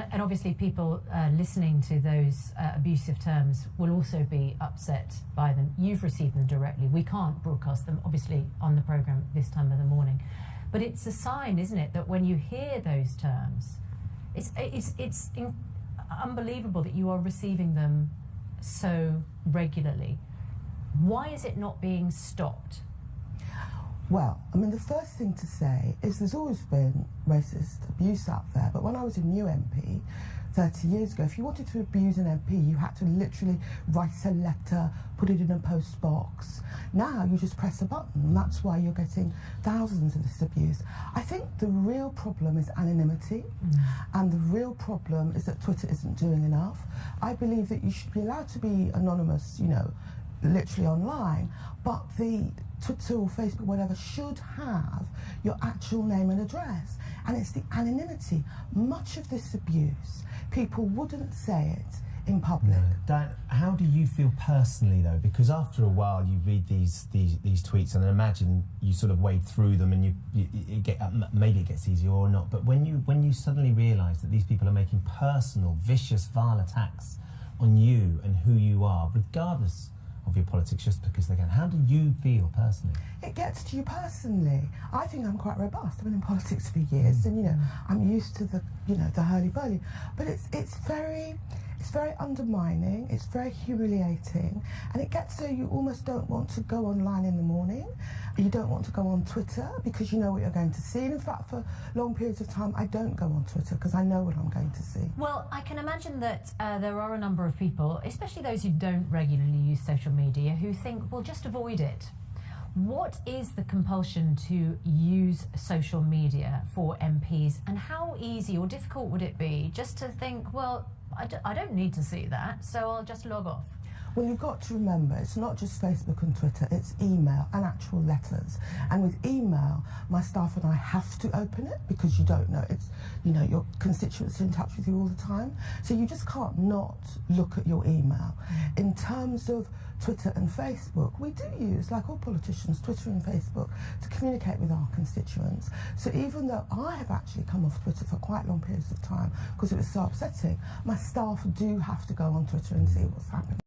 and obviously people listening to those abusive terms will also be upset by them. You've received them directly. We can't broadcast them, obviously, on the programme this time of the morning. But it's a sign, isn't it, that when you hear those terms, it's unbelievable that you are receiving them so regularly. Why is it not being stopped? Well, I mean, the first thing to say is there's always been racist abuse out there, but when I was a new MP 30 years ago, if you wanted to abuse an MP, you had to literally write a letter, put it in a post box. Now you just press a button, and that's why you're getting thousands of this abuse. I think the real problem is anonymity, and the real problem is that Twitter isn't doing enough. I believe that you should be allowed to be anonymous, you know, literally online, but the Twitter or Facebook, whatever, should have your actual name and address. And it's the anonymity. Much of this abuse, people wouldn't say it in public. No. Diane, how do you feel personally, though? Because after a while you read these tweets, and I imagine you sort of wade through them, and maybe it gets easier or not, but when you suddenly realise that these people are making personal, vicious, vile attacks on you and who you are, regardless of your politics, just because they can. How do you feel personally? It gets to you personally. I think I'm quite robust. I've been in politics for years, and you know, I'm used to the, you know, the hurly-burly. But it's very undermining. It's very humiliating, and it gets so you almost don't want to go online in the morning. You don't want to go on Twitter because you know what you're going to see. And in fact, for long periods of time, I don't go on Twitter because I know what I'm going to see. Well, I can imagine that there are a number of people, especially those who don't regularly use social media, who think, well, just avoid it. What is the compulsion to use social media for MPs, and how easy or difficult would it be just to think, well, I don't need to see that, so I'll just log off? Well, you've got to remember, it's not just Facebook and Twitter, it's email and actual letters. And with email, my staff and I have to open it because you don't know. It's, you know, your constituents are in touch with you all the time. So you just can't not look at your email. In terms of Twitter and Facebook, we do use, like all politicians, Twitter and Facebook to communicate with our constituents. So even though I have actually come off Twitter for quite long periods of time because it was so upsetting, my staff do have to go on Twitter and see what's happening.